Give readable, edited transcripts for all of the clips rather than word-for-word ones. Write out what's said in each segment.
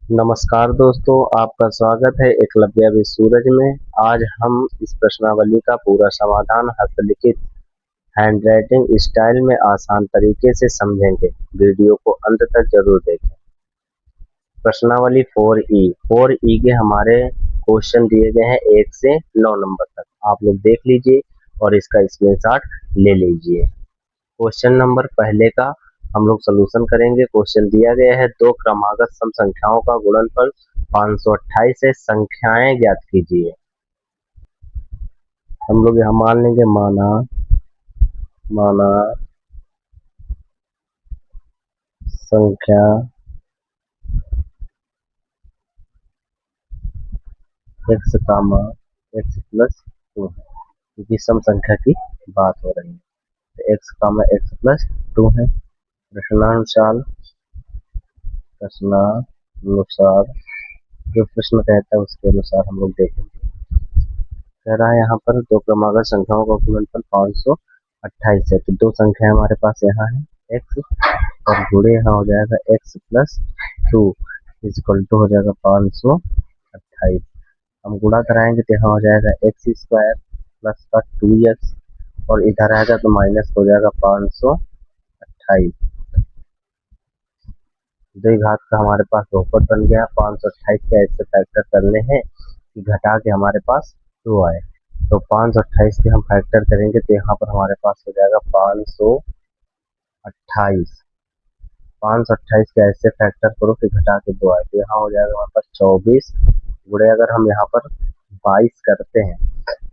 नमस्कार दोस्तों, आपका स्वागत है एकलव्य विश्व सूरज में। आज हम इस प्रश्नावली का पूरा समाधान हस्तलिखित हैंडराइटिंग स्टाइल में आसान तरीके से समझेंगे। वीडियो को अंत तक जरूर देखें। प्रश्नावली 4E के हमारे क्वेश्चन दिए गए हैं 1 से 9 नंबर तक। आप लोग देख लीजिए और इसका स्क्रीनशॉट ले लीजिए। क्वेश्चन नंबर पहले का हम लोग सोल्यूशन करेंगे। क्वेश्चन दिया गया है, दो क्रमागत सम संख्याओं का गुणनफल 528 है, संख्याएं ज्ञात कीजिए। हम लोग यहाँ मान लेंगे माना माना संख्या x कामा x प्लस 2 है, क्योंकि सम संख्या की बात हो रही है। तो x कामा x प्लस 2 है। प्रश्नानुसार जो प्रश्न कहता है उसके अनुसार हम लोग देखेंगे। कह रहा है यहाँ पर दो क्रमागत संख्याओं का गुणनफल 528 है। तो दो संख्या हमारे पास यहाँ है x और गुणे यहाँ हो जाएगा x प्लस 2 इक्वल टू हो जाएगा 528। हम गुणा कराएंगे तो यहाँ हो जाएगा एक्स स्क्वायर प्लस का 2x और इधर आएगा तो माइनस हो जाएगा 528। दो घात का हमारे पास बहुपद बन गया। 528 के ऐसे फैक्टर करने हैं कि घटा के हमारे पास 2 आए। तो 528 के हम फैक्टर करेंगे तो यहाँ पर हमारे पास हो जाएगा 528। 528 के ऐसे फैक्टर करो कि घटा के 2 आए तो यहाँ हो जाएगा हमारे पास 24 गुणे अगर हम यहाँ पर 22 करते हैं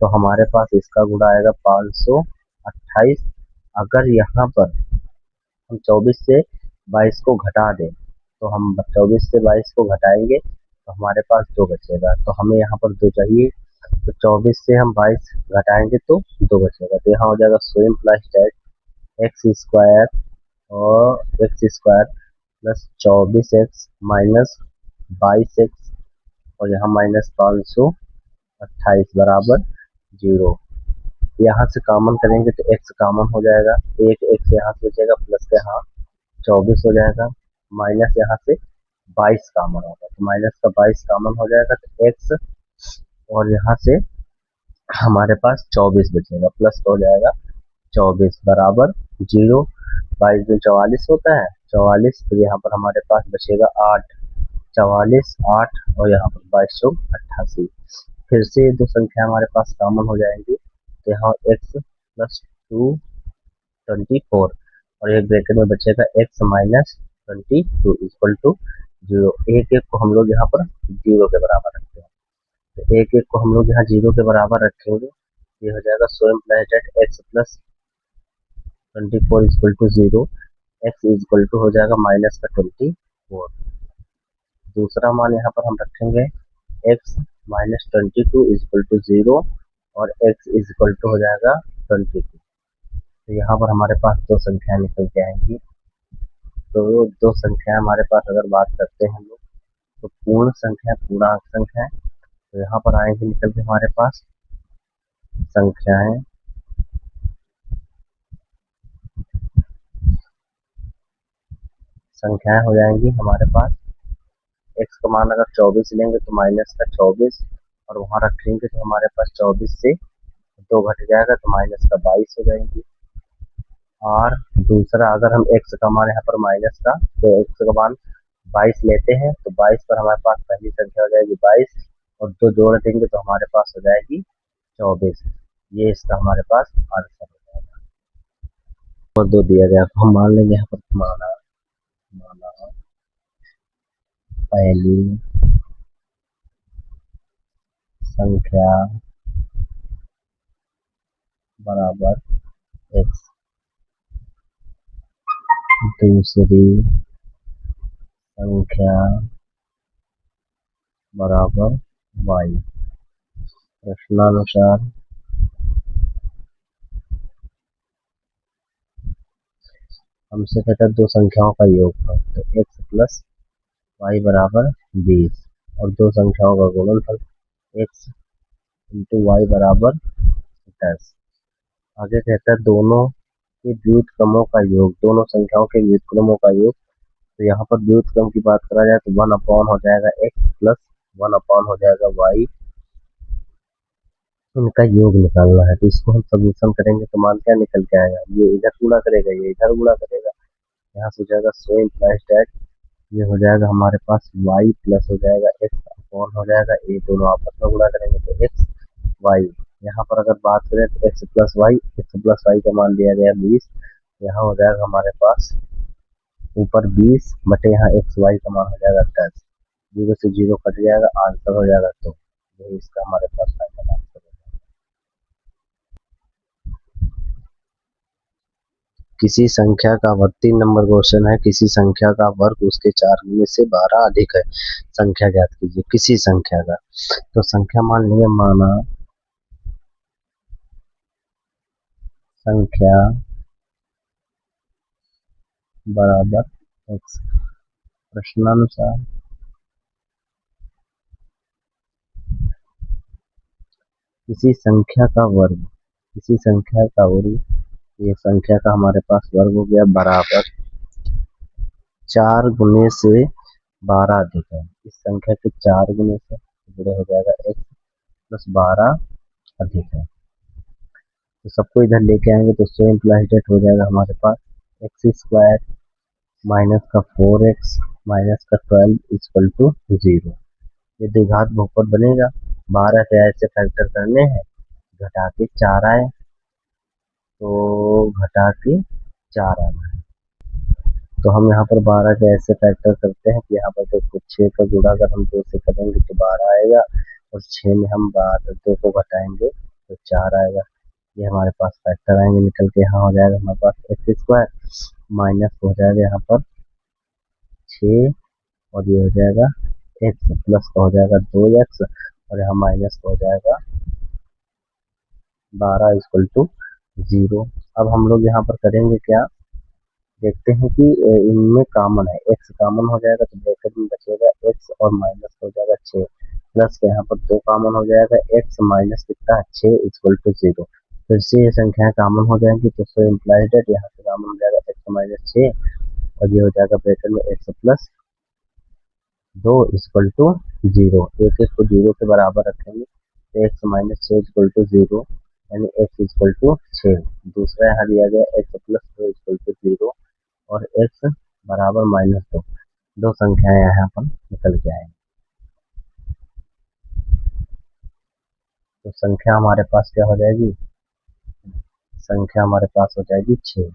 तो हमारे पास इसका गुणा आएगा 528। अगर यहाँ पर हम 24 से 22 को घटा दें तो हम 24 से 22 को घटाएंगे तो हमारे पास 2 बचेगा। तो हमें यहाँ पर 2 चाहिए, तो 24 से हम 22 घटाएंगे तो 2 बचेगा। तो यहाँ हो जाएगा so implies that X square और X square plus 24x minus 22x और यहाँ माइनस 528 बराबर 0। यहाँ से कॉमन करेंगे तो x कॉमन हो जाएगा, एक x यहाँ से बचेगा प्लस के यहाँ 24 हो जाएगा, माइनस यहाँ से 22 कॉमन होगा तो माइनस का 22 कॉमन हो जाएगा तो x और यहाँ से हमारे पास 24 बचेगा प्लस हो जाएगा 24 बराबर 0। 22 में 44 होता है 44, तो यहाँ पर हमारे पास बचेगा 8। 44 8 और यहाँ पर 2288। फिर से दो संख्या हमारे पास कॉमन हो जाएंगी तो यहाँ x प्लस 224 और एक ब्रैकेट में बचेगा x माइनस 22 इक्वल टू 0। एक को हम लोग यहाँ पर 0 के बराबर रखते हैं, तो एक को हम लोग यहाँ 0 के बराबर रखेंगे। ये हो जाएगा so implies that x plus 24 equal to 0, x equal to हो जाएगा माइनस का 24। दूसरा मान यहाँ पर हम रखेंगे x माइनस 22 इक्वल टू 0 और x इक्वल टू हो जाएगा 22। तो यहाँ पर हमारे पास दो संख्या निकल के आएंगी। तो दो संख्या हमारे पास अगर बात करते हैं हम लोग तो पूर्ण संख्या पूर्णांक संख्या है। तो यहाँ पर आएंगे निकल के हमारे पास संख्याएं हो जाएंगी हमारे पास। x का मान अगर 24 लेंगे तो माइनस का 24 और वहां रखेंगे तो हमारे पास 24 से 2 घट जाएगा तो माइनस का 22 हो जाएंगी। और दूसरा अगर हम x का मान यहाँ पर माइनस का तो x का मान 22 लेते हैं तो 22 पर हमारे पास पहली संख्या हो जाएगी 22 और 2 जोड़ देंगे तो हमारे पास हो जाएगी 24। ये इसका हमारे पास आंसर हो जाएगा। और 2 दिया गया तो हम मान लेंगे यहाँ पर माना पहली संख्या बराबर x, दूसरी संख्या बराबर y। प्रश्नानुसार हमसे कहता है दो संख्याओं का योगफल, तो x प्लस y बराबर 20 और दो संख्याओं का गुणनफल x इंटू वाई बराबर 10। आगे कहता है दोनों के व्युत्क्रमों का योग, दोनों संख्याओं के व्युत्क्रमों का योग तो यहाँ पर व्युत्क्रम की बात करा जाए तो 1 अपॉन हो जाएगा x प्लस 1 अपॉन हो जाएगा y, इनका योग निकालना है। तो इसको हम सॉल्यूशन करेंगे तो मान क्या निकल के आएगा, ये इधर गुणा करेगा ये इधर गुणा करेगा, यहाँ से हो जाएगा सो इम्प्लाइज दैट ये हो जाएगा हमारे पास y प्लस हो जाएगा x अपॉन हो जाएगा, ये दोनों आपस में गुणा करेंगे तो x y। यहाँ पर अगर बात करें तो x प्लस y का मान दिया गया 20, यहाँ हो जाएगा हमारे पास ऊपर 20 बटे यहाँ एक्स वाई का मान हो जाएगा 10, 0 से 0 कट जाएगा, आंसर हो जाएगा तो यही इसका हमारे पास फाइनल आंसर है। किसी संख्या का वर्ग, 3 नंबर क्वेश्चन है, किसी संख्या का वर्ग उसके 4 गुने से 12 अधिक है, संख्या ज्ञात कीजिए। किसी संख्या का, तो संख्या मान लिए, माना संख्या बराबर एक्स, प्रश्नानुसार किसी संख्या का वर्ग, किसी संख्या का वर्ग, ये संख्या का हमारे पास वर्ग हो गया बराबर 4 गुने से 12 अधिक है, इस संख्या के 4 गुने से जुड़े हो जाएगा x प्लस 12 अधिक है। तो सबको इधर लेके आएंगे तो सो इम्प्लाइज डेट हो जाएगा हमारे पास एक्स स्क्वायर माइनस का 4x माइनस का 12 इक्वल टू 0। ये द्विघात बहुपद बनेगा, 12 के ऐसे फैक्टर करने हैं, घटा के 4 आए तो घटा के 4 आना है। तो हम यहाँ पर 12 के ऐसे फैक्टर करते हैं कि यहाँ पर तो कुछ 6 का गुणा अगर हम 2 से करेंगे तो 12 आएगा, और 6 में हम 2 को घटाएंगे तो 4 आएगा। ये हमारे पास फैक्टर आएंगे निकल के, यहाँ हो जाएगा हमारे पास एक्स स्क्वायर माइनस हो जाएगा यहाँ पर 6 और ये हो जाएगा एक्स प्लस का हो जाएगा 2x और यहाँ माइनस का हो जाएगा 12 इक्वल टू 0। अब हम लोग यहाँ पर करेंगे क्या, देखते हैं कि इनमें कॉमन है, x कॉमन हो जाएगा तो ब्रैकेट में बचेगा x और माइनस हो जाएगा 6 प्लस का यहाँ पर 2 कॉमन हो जाएगा, x माइनस कितना 6 इक्वल टू 0। फिर से ये संख्याएं कॉमन हो जाएंगी तो सो इम्प्लाइज दैट यहाँ से कॉमन हो जाएगा x माइनस 6 और ये हो जाएगा ब्रैकेट में x प्लस 2 इक्वल टू 0। एक एक को 0 के बराबर रखेंगे तो x माइनस 6 इक्वल टू 0 यानी x इक्वल टू 6। दूसरा यहाँ दिया गया x प्लस 2 इक्वल टू 0 और x बराबर -2, दो संख्याएं यहाँ पर निकल के आएंगी। तो संख्या हमारे पास क्या हो जाएगी, संख्या हमारे पास हो जाएगी 6।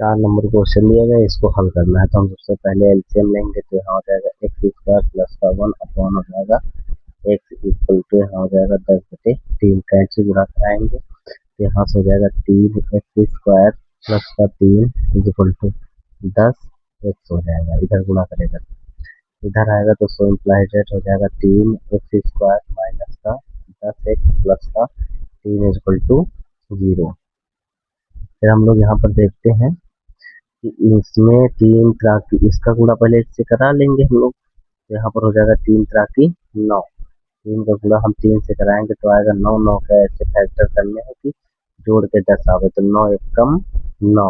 4 नंबर क्वेश्चन दिया गया, इसको हल करना है। तो हम सबसे पहले एलसीएम लेंगे तो यहाँ हो जाएगा एक्स स्क्वायर प्लस का 1 अपॉन हो जाएगा एक्स इक्वल टू यहाँ हो जाएगा 10/3 का ऐसे गुणा कराएंगे तो यहाँ से हो जाएगा 3 एक्स स्क्वायर प्लस का 3 इक्वल टू 10 एक्स हो जाएगा, इधर गुणा करेगा इधर आएगा तो सो इम्प्लाइज डेट हो जाएगा 3 एक्स स्क्वायर माइनस का 10 एक्स प्लस का 3 इक्वल टू 0। फिर हम लोग यहाँ पर देखते हैं कि इसमें 3 तरह की, इसका गुणा पहले इससे करा लेंगे हम लोग तो यहाँ पर हो जाएगा 3 तरह की 9, 3 का गुणा हम 3 से कराएंगे तो आएगा 9, 9 का ऐसे फैक्टर करने हैं कि जोड़ के 10 आवे तो 9 एक कम 9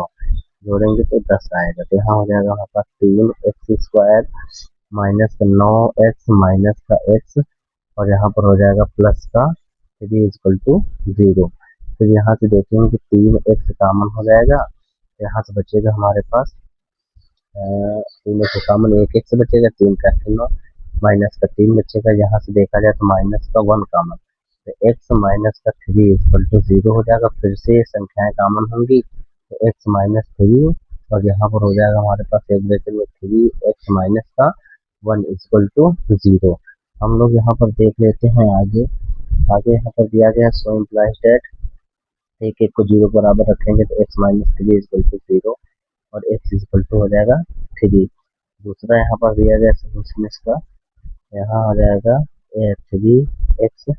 जोड़ेंगे तो 10 आएगा। तो यहाँ हो जाएगा हमारे पास 3 एक्स स्क्वायर माइनस का 9 एक्स माइनस का एक्स और यहाँ पर हो जाएगा प्लस का 3 इक्वल टू 0। फिर यहाँ से देखेंगे कि 3 एक्स कॉमन हो जाएगा, यहाँ से बचेगा हमारे पास 3 एक्स कॉमन, 1 एक्स बचेगा, 3 का 9 माइनस का 3 बचेगा, यहाँ से देखा जाए तो माइनस का 1 कॉमन, तो एक्स माइनस का 3 इक्वल टू 0 हो जाएगा। फिर से संख्याएं कॉमन होंगी तो एक्स माइनस 3 और यहाँ पर हो जाएगा हमारे पास एक ब्रैकेट में 3 एक्स माइनस का 1 इक्वल टू 0। हम लोग यहाँ पर देख लेते हैं आगे, आगे यहाँ पर दिया गया सो इम्प्लाइज दैट एक एक को 0 बराबर रखेंगे तो x माइनस 3 इक्वल टू 0 और x इक्वल टू हो जाएगा 3। दूसरा यहाँ पर दिया गया सोल्यूशन इसका, यहाँ आ जाएगा 3x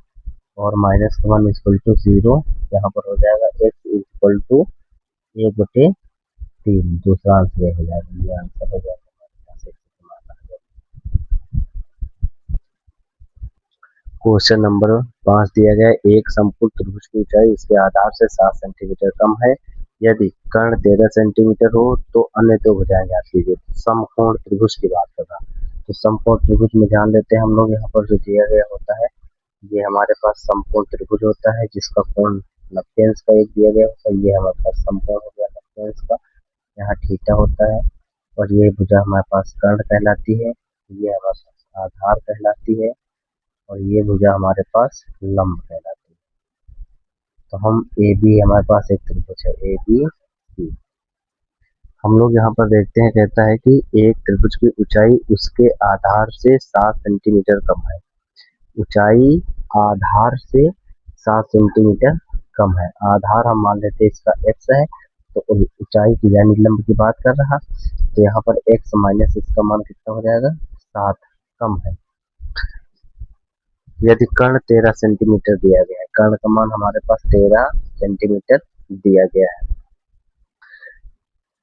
और माइनस 1 इक्वल टू 0, यहाँ पर हो जाएगा x इक्वल टू 1/3 3, दूसरा आंसर ये हो जाएगा, ये आंसर हो जाएगा हमारे पास एक समान आ जाएगा। क्वेश्चन नंबर 5 दिया गया है, एक समकोण त्रिभुज की ऊंचाई उसके आधार से 7 सेंटीमीटर कम है। यदि कर्ण 13 सेंटीमीटर हो तो अन्य दो भुजाएं ज्ञात कीजिए। समकोण त्रिभुज की बात कर रहा, तो समकोण त्रिभुज में ध्यान देते हैं हम लोग। यहाँ पर जो दिया गया होता है, ये हमारे पास समकोण त्रिभुज होता है जिसका कोण 90 अंश का एक दिया गया होता है। ये हमारे पास समकोण हो गया 90 अंश का, यहाँ थीटा होता है। और ये भुजा हमारे पास कर्ण कहलाती है, ये हमारे पास आधार कहलाती है, और ये भुजा हमारे पास लंब कहलाती है। तो हम ए बी, हमारे पास एक त्रिभुज है ए बी सी। हम लोग यहाँ पर देखते हैं, कहता है कि एक त्रिभुज की ऊंचाई उसके आधार से 7 सेंटीमीटर कम है। ऊंचाई आधार से 7 सेंटीमीटर कम है। आधार हम मान लेते हैं इसका एक्स है, तो ऊंचाई की यानी लंब की बात कर रहा, तो यहाँ पर एक्स माइनस इसका मान कितना हो जाएगा, 7 कम है। यदि कर्ण 13 सेंटीमीटर दिया गया है, कर्ण का मान हमारे पास 13 सेंटीमीटर दिया गया है,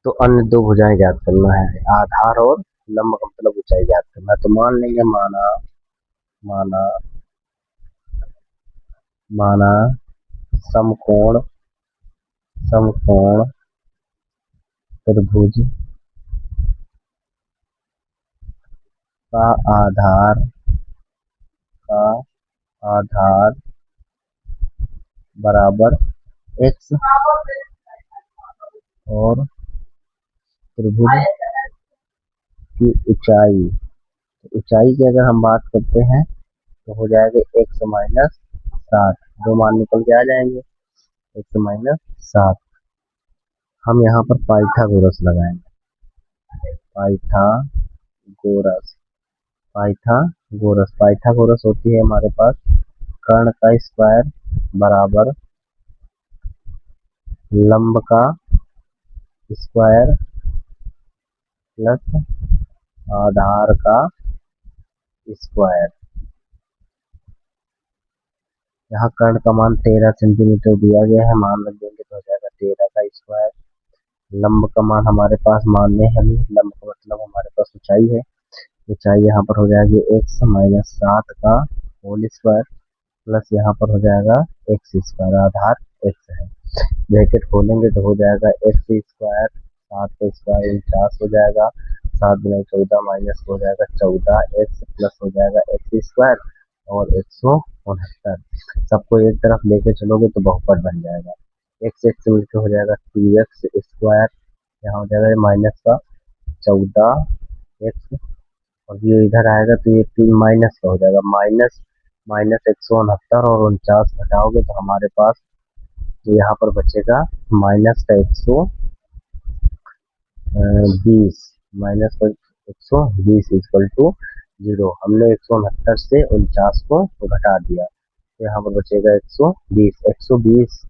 तो अन्य दो भुजाएं ज्ञात करना है। आधार और लंब का मतलब ऊंचाई ज्ञात करना है। तो मान लेंगे, माना माना माना समकोण समकोण त्रिभुज का आधार का आधार बराबर एक्स और त्रिभुज की ऊंचाई, ऊंचाई की अगर हम बात करते हैं तो हो जाएगा एक्स माइनस 7, दो मान निकल के आ जाएंगे, एक्स माइनस 7। हम यहाँ पर पाइथागोरस लगाएंगे, पाइथागोरस पाइथागोरस होती है हमारे पास कर्ण का स्क्वायर बराबर लंब का स्क्वायर प्लस आधार का स्क्वायर। यहाँ कर्ण का मान 13 सेंटीमीटर दिया गया है, मान रख देंगे तो हो जाएगा 13 का स्क्वायर। लंब का मान हमारे पास मानने है नहीं, लंब का मतलब हमारे पास ऊंचाई है, ऊंचाई यहाँ पर हो जाएगी एक्स माइनस 7 का होल स्क्वायर प्लस यहाँ पर हो जाएगा एक्स स्क्वायर, आधार एक्स है। ब्रैकेट खोलेंगे तो हो जाएगा एक्स स्क्वायर 7 का स्क्वायर 49 हो जाएगा, 7 गुना 14 माइनस हो जाएगा 14 एक्स प्लस हो जाएगा एक्स स्क्वायर और 169। सबको एक तरफ लेके चलोगे तो बहुपद बन जाएगा, एक्स एक्स मिलकर हो जाएगा 2x स्क्वायर, यहाँ हो जाएगा माइनस का 14x, और ये इधर आएगा तो ये 3 माइनस का हो जाएगा, माइनस माइनस 169 और 49 घटाओगे तो हमारे पास तो यहाँ पर बचेगा माइनस का 120, माइनस का 120 इक्वल टू 0। हमने 169 से 49 को घटा दिया, तो यहाँ पर बचेगा 120। 120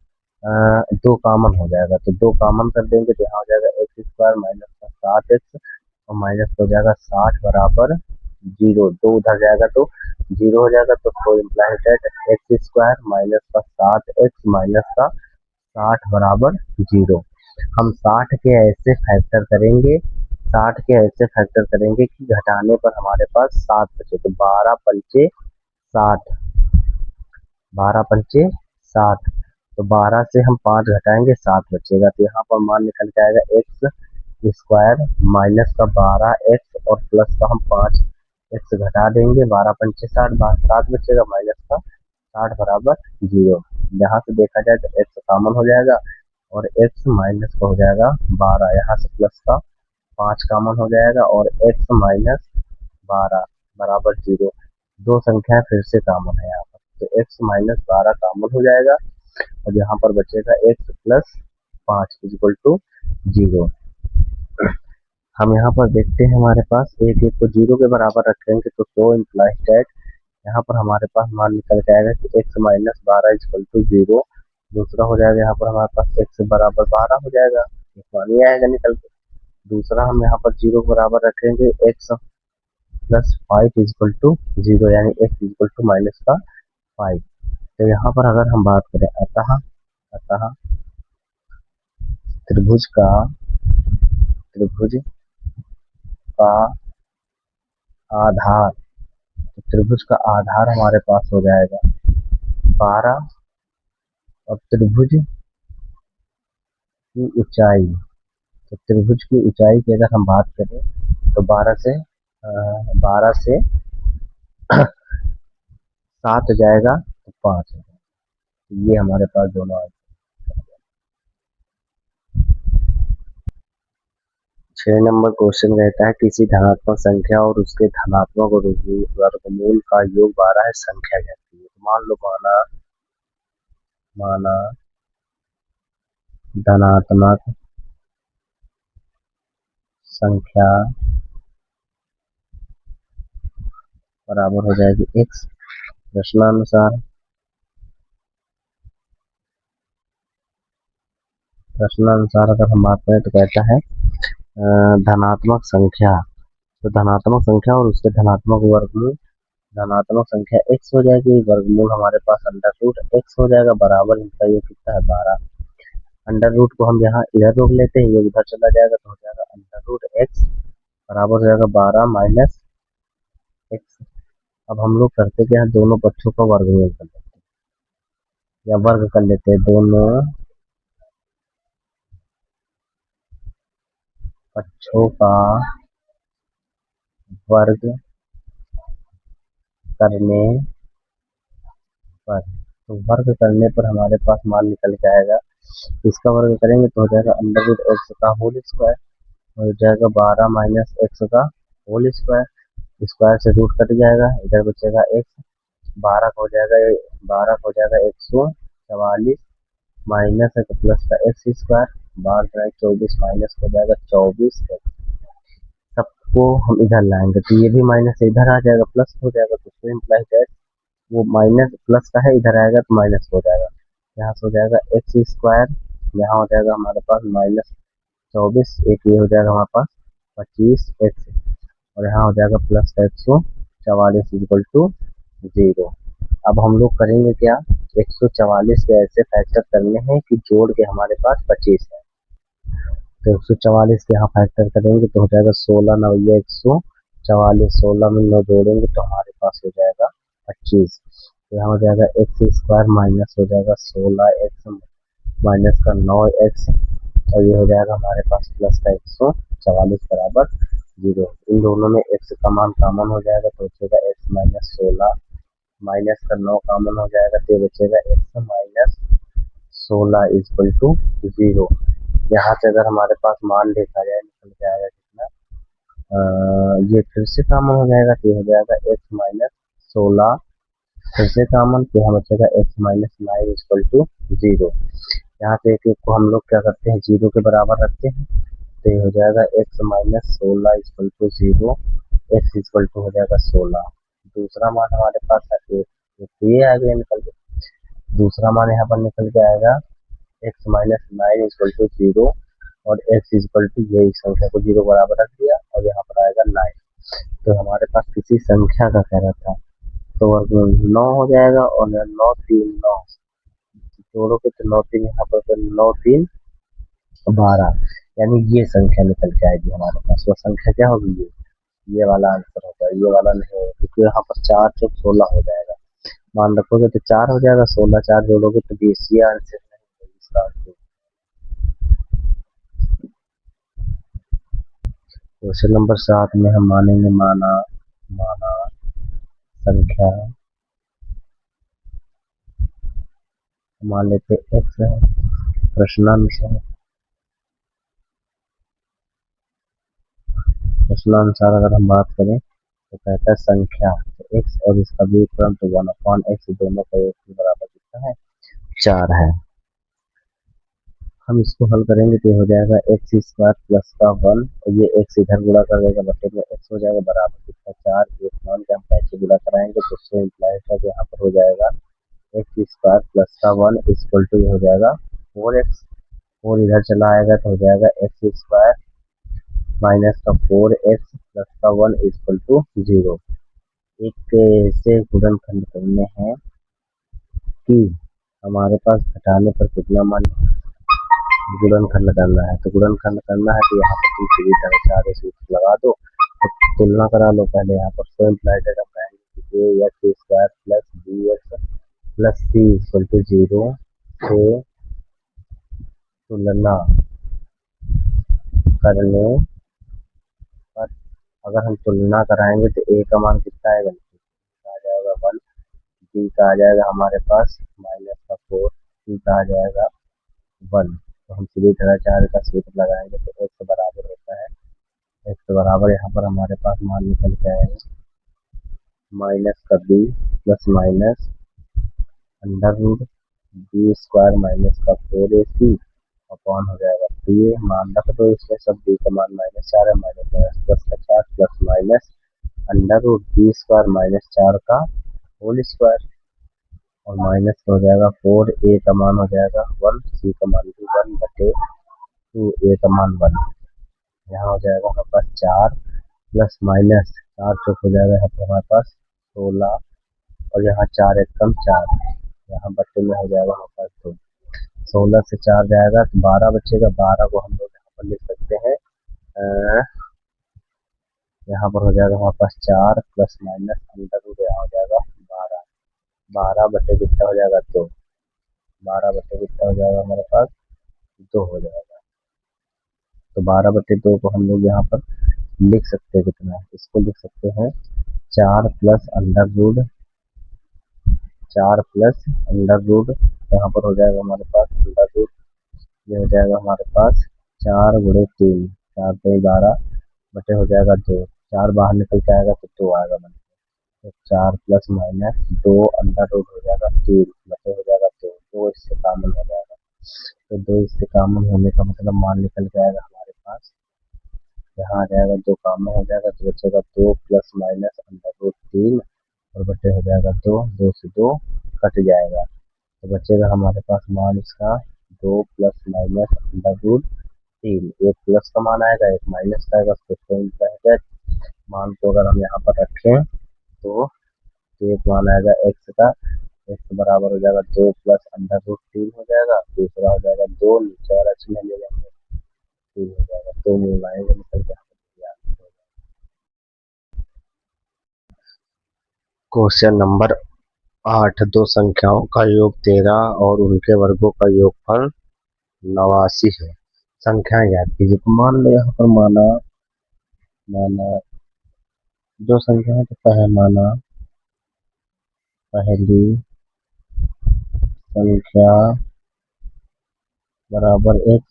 दो कामन हो जाएगा, तो दो कामन कर देंगे तो यहाँ हो जाएगा एक्स स्क्वायर माइनस का 7x और माइनस हो जाएगा 60 बराबर 0। दो उधर जाएगा तो 0 हो जाएगा, तो implies that X square minus का 7x माइनस का 60 बराबर 0। हम 60 के ऐसे फैक्टर करेंगे, 60 के ऐसे फैक्टर करेंगे कि घटाने पर हमारे पास 7 बचे, तो 12 पंचे 60, 12 पंचे 60, तो 12 से हम 5 घटाएंगे 7 बचेगा, तो यहाँ पर मान निकल के आएगा एक्स स्क्वायर माइनस का 12x और प्लस का हम 5x घटा देंगे, 12 पंचे 60, 7 बचेगा माइनस का 60 बराबर 0। यहाँ से देखा जाए तो x कॉमन हो जाएगा और x माइनस का हो जाएगा 12, यहाँ से प्लस का 5 कॉमन हो जाएगा और x माइनस 12 बराबर 0। दो संख्याएं फिर से कॉमन है यहाँ पर, तो x माइनस 12 कॉमन हो जाएगा और यहाँ पर बचेगा x प्लस 5 इक्वल टू 0। हम यहाँ पर देखते हैं हमारे पास एक एक को 0 के बराबर रखेंगे तो सो इम्प्लाइज दैट यहाँ पर हमारे पास मान निकल के आएगा कि x माइनस 12 इक्वल टू 0। दूसरा हो जाएगा यहाँ पर हमारे पास x बराबर 12 हो जाएगा, मान ही आएगा निकल के। दूसरा हम यहाँ पर 0 के बराबर रखेंगे x प्लस 5 इक्वल टू 0, यानी x इक्वल टू माइनस का 5। तो यहाँ पर अगर हम बात करें अतः त्रिभुज का त्रिभुज का आधार, तो त्रिभुज का आधार हमारे पास हो जाएगा 12, और त्रिभुज की ऊंचाई, तो त्रिभुज की ऊंचाई की अगर हम बात करें तो 12 से 7 जाएगा तो 5 हो जाएगा। ये हमारे पास दोनों आए। 6 नंबर क्वेश्चन रहता है किसी धनात्मक संख्या और उसके धनात्मक वर्गमूल का योग 12 है, संख्या कहती है। तो मान लो माना धनात्मक संख्या बराबर हो जाएगी x। प्रश्नानुसार अगर हम बात करें तो कहता है धनात्मक संख्या, तो धनात्मक संख्या और उसके धनात्मक वर्गमूल, धनात्मक संख्या x हो जाएगी, वर्गमूल हमारे पास अंडर रूट x हो जाएगा, बराबर इनका ये कितना है 12। अंडर रूट को हम यहाँ इधर रोक लेते हैं, ये उधर चला जाएगा तो हो जाएगा अंडर रूट x बराबर हो जाएगा 12 माइनस x। अब हम लोग करते क्या है, दोनों पक्षों का वर्गमूल कर लेते हैं या वर्ग कर लेते हैं, दोनों पक्षों का वर्ग करने पर, तो वर्ग करने पर हमारे पास मान निकल के आएगा। इसका वर्ग करेंगे तो हो जाएगा अंडर रूट एक्स का होल स्क्वायर, हो जाएगा 12 माइनस एक्स का होल स्क्वायर, स्क्वायर से रूट कट जाएगा, इधर बचेगा एक्स, 12 हो जाएगा 144 माइनस एक प्लस का एक्स स्क्वायर, 12 24 माइनस हो जाएगा 24 एक्स। सबको हम इधर लाएंगे तो ये भी माइनस इधर आ जाएगा, प्लस हो जाएगा, तो इम्प्लाई दैट वो माइनस प्लस का है, इधर आएगा तो माइनस हो जाएगा, यहाँ से हो जाएगा एक्स स्क्वायर, यहाँ हो जाएगा हमारे पास माइनस 24, एक ये हो जाएगा हमारे पास 25 एक्स, और यहाँ हो जाएगा प्लस का 144 इक्वल टू 0। अब हम लोग करेंगे क्या, 144 के ऐसे फैक्टर करने हैं कि जोड़ के हमारे पास 25 है, तो 144 के यहाँ फैक्टर करेंगे तो हो जाएगा 16 9 144, 16 में 9 जोड़ेंगे तो हमारे पास हो जाएगा 25, तो यहाँ हो जाएगा एक्स स्क्वायर माइनस हो जाएगा 16 एक्स माइनस का 9 एक्स, और ये हो जाएगा हमारे पास प्लस का 144 बराबर 0। इन दोनों में एक्स का मान कॉमन हो जाएगा तो बचेगा एक्स माइनस 16 माइनस का 9 कॉमन हो जाएगा तो बचेगा एक्स माइनस 16 इक्वल टू 0। यहाँ से अगर हमारे पास मान देखा जाए निकल जाएगा कितना, ये फिर से कॉमन हो जाएगा तो हो जाएगा एक्स माइनस 16 फिर से कॉमन, तो यहाँ बचेगा एक्स माइनस 9 इक्वल टू 0। यहाँ पे एक को हम लोग क्या करते हैं 0 के बराबर रखते हैं, तो ये हो जाएगा x minus 16 equal to 0, x equal to हो जाएगा 16। दूसरा मान हमारे पास है एक, तो ये आ गया निकल के, दूसरा मान यहाँ पर निकल के आएगा एक्स माइनस 9 इक्वल टू 0, और एक्स इक्वल टू ये संख्या को 0 बराबर रख दिया और यहाँ पर आएगा 9। तो हमारे पास किसी संख्या का कह रहा था तो वर्गमूल 9 हो जाएगा, और 9 3 9 जोड़ोगे तो 9 3 यहाँ पर 9 3 12, यानी ये संख्या निकल के आएगी हमारे पास। वो संख्या क्या होगी, ये वाला आंसर होगा, ये वाला नहीं होगा, क्योंकि यहाँ पर 4 चौक 16 हो जाएगा, मान रखोगे तो 4 हो जाएगा, 16 4 जोड़ोगे तो 20, ये आंसर नहीं है इसका आंसर। क्वेश्चन नंबर 7 में हम मानेंगे माना संख्या, मान लेते एक्स है, प्रश्नानुसार अगर हम बात करें तो कहता है संख्या, तो एक्स और इसका व्युत्क्रम तो 1/x दोनों का योग के बराबर कितना है 4 है। हम इसको हल करेंगे तो ये हो जाएगा एक्स स्क्वायर प्लस का 1, और ये एक्स इधर गुणा कर देगा बटे में एक्स हो जाएगा बराबर कितना 4, एक मान के हम कैसे गुणा कराएंगे तो उससे इम्प्लाई है कि यहाँ पर हो जाएगा एक्स स्क्वायर प्लस का 1 इक्वल टू हो जाएगा 4x, 4 इधर चला आएगा तो हो जाएगा एक्स स्क्वायर माइनस का 4x प्लस का 1 इक्वल टू 0। एक से गुणनखंड करने हैं कि हमारे पास घटाने पर कितना मान गुणनखंड करना है, तो गुणनखंड करना है तो यहाँ पर तुम सीधी तरह सारे सूत्र लगा दो। तो तुलना करा लो पहले यहाँ पर, so implied A X square plus B X plus C equal to 0 से तुलना करने पर अगर हम तुलना कराएंगे तो ए का मान कितना आएगा, आ जाएगा 1, बी का आ जाएगा हमारे पास माइनस का 4, सी का आ जाएगा 1। तो हम सीधी तरह 4 का सूत्र लगाएंगे तो एक्स बराबर होता है, एक्स बराबर यहाँ पर हमारे पास मान निकल के आएगा माइनस का b plus minus under root b square minus का 4ac अपॉन हो जाएगा बी, मान रख दो इसमें सब, बी का मान -4 है, माइनस प्लस का 4 plus minus under root b square -4 का होल स्क्वायर और माइनस हो जाएगा 4, ए का मान हो जाएगा 1, सी का मान भी 1 बटे 2, ए का मान 1। यहाँ हो जाएगा हमारे पास 4 प्लस माइनस 4 चौक हो जाएगा यहाँ पर हमारे पास 16 और यहाँ 4 एक कम 4, यहाँ बटे में हो जाएगा हमारे पास 2, 16 से 4 जाएगा तो 12 बचेगा, 12 को हम लोग यहाँ पर लिख सकते हैं, यहाँ पर हो जाएगा हमारे पास 4 प्लस माइनस अंडर रूट यहाँ हो जाएगा 12, 12 बटे कितना हो जाएगा 2, 12 बटे कितना हो जाएगा हमारे पास 2 हो जाएगा। तो 12 बटे 2 को हम लोग यहाँ पर लिख सकते हैं कितना, इसको लिख सकते हैं 4 plus under root 4 plus under root, यहाँ पर हो जाएगा हमारे पास अंडर रूट, ये हो जाएगा हमारे पास 4 गुणे 3, 4 पे 12 बटे हो जाएगा 2, 4 बाहर निकल के आएगा तो 2 आएगा बन, तो 4 प्लस माइनस 2 अंडर रूट हो जाएगा 3 बटे हो जाएगा 2, 2 इससे कॉमन हो जाएगा, तो 2 इससे कॉमन होने का मतलब मान निकल के आएगा हमारे पास, यहाँ आ जाएगा 2 कॉमन हो जाएगा तो बचेगा 2 प्लस माइनस अंडर रूट 3 और बटे हो जाएगा 2, 2 से 2 कट जाएगा तो बचेगा हमारे पास मान इसका 2 प्लस माइनस अंडर रूट 3, एक प्लस का मान आएगा एक माइनस का आएगा, तो मान को अगर हम यहाँ पर रखें तो एक मान आएगा एक्स का, एक्स बराबर हो जाएगा 2 प्लस अंडर रूट 3 हो जाएगा, दूसरा हो जाएगा 2 नीचे वाला चिन्ह ले लेंगे 3 हो जाएगा, 2 मिलाएंगे निकल के। क्वेश्चन नंबर 8, दो संख्याओं का योग 13 और उनके वर्गों का योगफल 89 है, संख्याएं ज्ञात कीजिए। तो मान लो यहाँ पर माना दो संख्या है तो माना पहली संख्या बराबर x,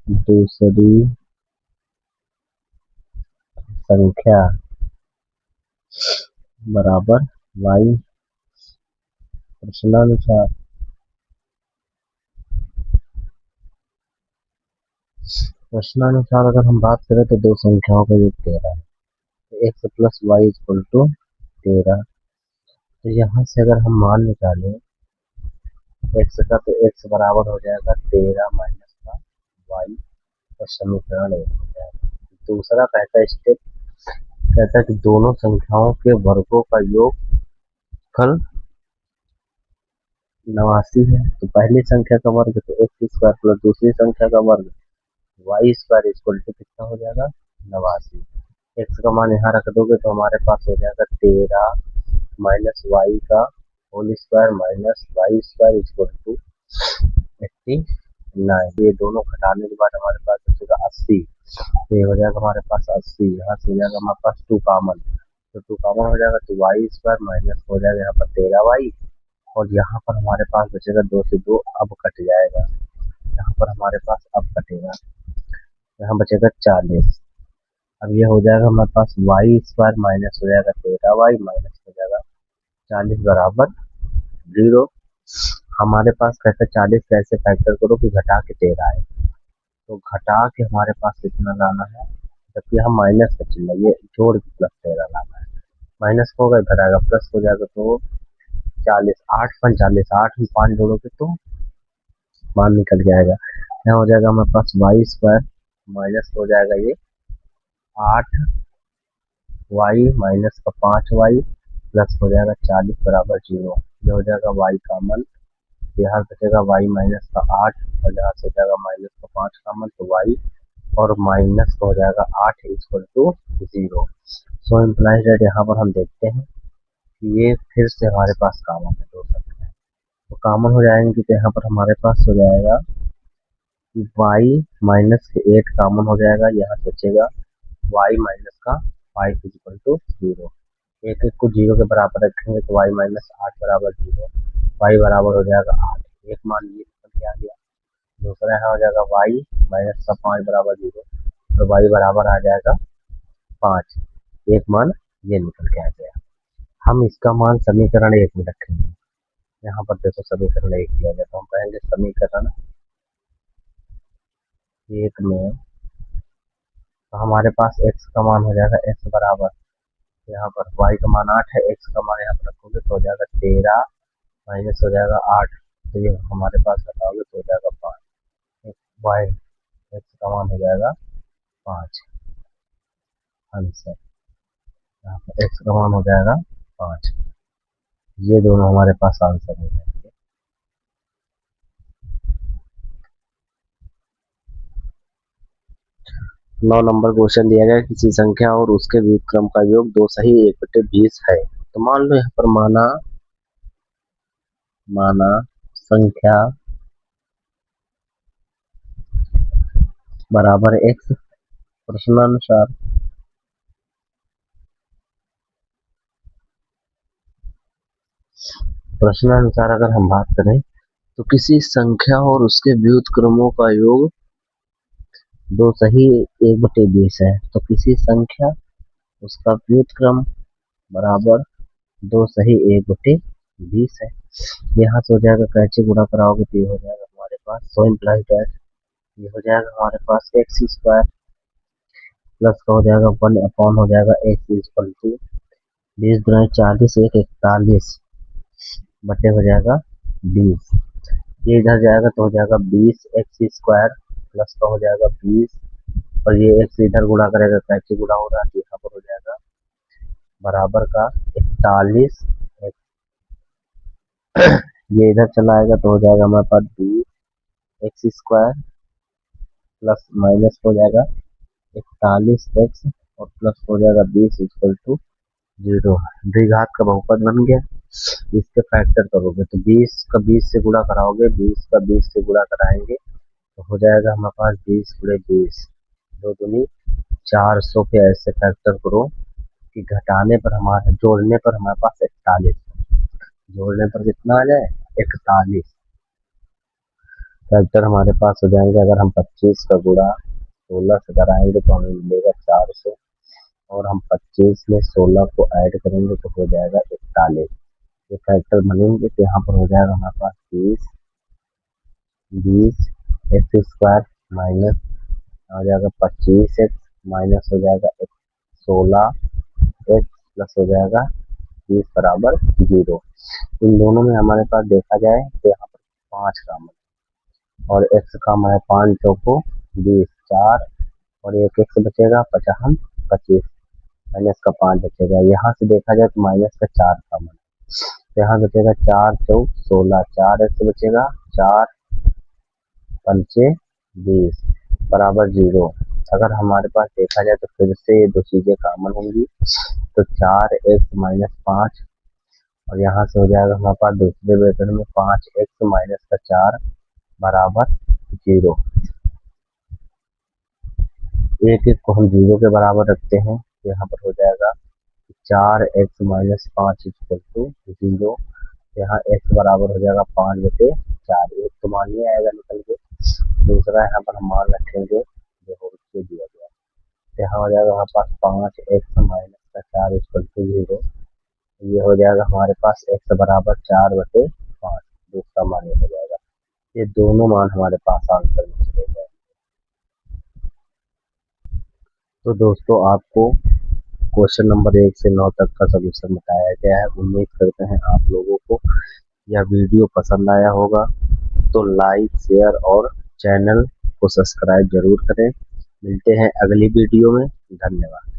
दूसरी संख्या बराबर y। प्रश्नानुसार अगर हम बात करें तो दो संख्याओं का योग 13 है, तो x plus y equal to 13। तो यहाँ से अगर हम मान निकालें x का तो x बराबर हो जाएगा 13 माइनस का y और समीकरण 1 हो जाएगा। दूसरा कहता स्टेप कहता है कि दोनों संख्याओं के वर्गों का योगफल 89 है, तो पहली संख्या का वर्ग तो एक्स स्क्वायर प्लस दूसरी संख्या का वर्ग वाई स्क्वायर इक्वल टू कितना हो जाएगा 89। एक्स का मान यहाँ रख दोगे तो हमारे पास हो जाएगा 13 माइनस वाई का whole square minus y square equal to 89। ये दोनों घटाने के बाद हमारे पास बचेगा 80, तो ये हो जाएगा हमारे पास 80, यहाँ से हो जाएगा हमारे पास 2 कॉमन, तो 2 कॉमन हो जाएगा तो वाई स्क्वायर माइनस हो जाएगा यहाँ पर 13y और यहाँ पर हमारे पास बचेगा 2 से 2 अब कट जाएगा, यहाँ पर हमारे पास अब कटेगा, यहाँ बचेगा 40। अब ये हो जाएगा हमारे पास वाई स्क्वायर माइनस हो जाएगा 13y माइनस हो जाएगा 40 बराबर 0। हमारे पास कैसे 40 कैसे फैक्टर करो कि घटा के 13 आए, तो घटा के हमारे पास कितना लाना है, जबकि हम माइनस का चिन्ह ये जोड़ के प्लस 13 लाना है, माइनस होगा इधर आएगा प्लस हो जाएगा तो 40, 8 45, 8 में 5 जोड़ोगे तो मान निकल के आएगा, यहाँ हो जाएगा हमारे पास वाई स्क्वायर माइनस हो जाएगा ये 8y माइनस का 5y प्लस हो जाएगा 40 बराबर 0, ये हो जाएगा y कॉमन तो यहाँ बचेगा y माइनस का 8 और यहाँ से हो जाएगा माइनस का 5 कॉमन, तो y और माइनस का हो जाएगा 8 equal to 0। So implies that यहाँ पर हम देखते हैं कि ये फिर से हमारे पास कॉमन है, दो संख्या है तो कॉमन हो जाएंगे, तो यहाँ पर हमारे पास हो जाएगा कि y माइनस के 8 कॉमन हो जाएगा, यहाँ से बचेगा y माइनस का 5 इक्वल टू 0। एक एक को 0 के बराबर रखेंगे तो y माइनस 8 बराबर 0, y बराबर हो जाएगा 8, एक मान ये निकल के आ गया। दूसरा यहाँ हो जाएगा y माइनस का 5 बराबर 0 तो y बराबर आ जाएगा 5, एक मान ये निकल के आ गया। हम इसका मान समीकरण 1 में रखेंगे। यहाँ पर देखो समीकरण 1 दिया गया, तो हम कहेंगे समीकरण 1 में तो हमारे पास x का मान हो जाएगा x बराबर, यहाँ पर y का मान 8 है, x का मान यहाँ पर रखोगे तो हो जाएगा 13 माइनस हो जाएगा 8, तो ये हमारे पास बताओगे तो हो जाएगा 5, y x का मान हो जाएगा 5 आंसर। यहाँ पर x का मान हो जाएगा 5, ये दोनों हमारे पास आंसर हो जाएंगे। 9 नंबर क्वेश्चन दिया गया, किसी संख्या और उसके व्युत्क्रम का योग 2 सही 1/20 है। तो मान लो यहाँ पर माना संख्या बराबर x, प्रश्नानुसार अगर हम बात करें तो किसी संख्या और उसके व्युत्क्रमों का योग 2 सही 1/20 है। तो किसी संख्या उसका व्युत्क्रम बराबर 2 सही 1/20 है। यहाँ से हो जाएगा कैसे गुणा कराओगे तो ये हो जाएगा हमारे पास, सो इम्प्लाइज दैट ये हो जाएगा हमारे पास एक्स स्क्वायर प्लस का हो जाएगा 1 अपॉन हो जाएगा एक्स इक्वल टू 20×40 41 बटे हो जाएगा 20। ये इधर जाएगा तो हो जाएगा 20 एक्स स्क्वायर प्लस का हो जाएगा 20 और ये एक्स इधर गुणा करेगा, कैसे गुणा हो रहा है यहाँ पर हो जाएगा बराबर का 41, ये इधर चला आएगा तो हो जाएगा हमारे पास 20 एक्स स्क्वायर प्लस माइनस हो जाएगा 41 एक्स और प्लस हो जाएगा 20 इक्वल टू 0। द्विघात का बहुपद बन गया। इसके फैक्टर करोगे तो 20 का 20 से गुणा कराओगे, 20 का 20 से गुणा कराएंगे तो हो जाएगा हमारे पास 20 गुणे 20 दो दूनी 400 के ऐसे फैक्टर करो कि घटाने पर हमारे जोड़ने पर हमारे पास 41, जोड़ने पर कितना आ जाए 41 फैक्टर हमारे पास हो जाएंगे। अगर हम 25 का गुणा 16 से कराएंगे तो हमें मिलेगा 400 और हम 25 में 16 को ऐड करेंगे तो हो जाएगा 41। ये फैक्टर बनेंगे तो यहाँ पर हो जाएगा हमारे पास 20 एक्स स्क्वायर माइनस आ जाएगा 25 एक्स माइनस हो जाएगा 16 एक्स प्लस हो जाएगा 20 बराबर 0। इन दोनों में हमारे पास देखा जाए तो यहाँ पर 5 कॉमन और x कॉमन है, 5 चौको 20 4 और एक एक्स बचेगा 50 25 माइनस का 5 बचेगा। यहाँ से देखा जाए तो माइनस का 4 कॉमन, तो यहाँ बचेगा 4 चौक 16, 4 एक्स बचेगा 4 पंचे 20 बराबर 0। अगर हमारे पास देखा जाए तो फिर से ये दो चीजें कॉमन होंगी तो 4 एक्स माइनस 5 और यहाँ से हो जाएगा हमारे पास दूसरे ब्रैकेट में 5 एक्स माइनस का 4 बराबर 0। एक एक को हम 0 के बराबर रखते हैं तो यहाँ पर हो जाएगा 4 एक्स माइनस 5 इक्वल टू 0। यहाँ x बराबर हो जाएगा 5/4, एक तो मान ही आएगा निकल के, दूसरा यहाँ पर हम मान रखेंगे जो हो उससे दिया गया, यहाँ हो जाएगा हमारे पास 5 एक्स माइनस का 4 इक्वल टू 0। ये हो जाएगा हमारे पास x बराबर 4/5, दूसरा मान ये हो जाएगा। ये दोनों मान हमारे पास आंसर में चले जाएंगे। तो दोस्तों आपको क्वेश्चन नंबर 1 से 9 तक का सॉल्यूशन बताया गया है। उम्मीद करते हैं आप लोगों को यह वीडियो पसंद आया होगा, तो लाइक शेयर और चैनल को सब्सक्राइब जरूर करें। मिलते हैं अगली वीडियो में, धन्यवाद।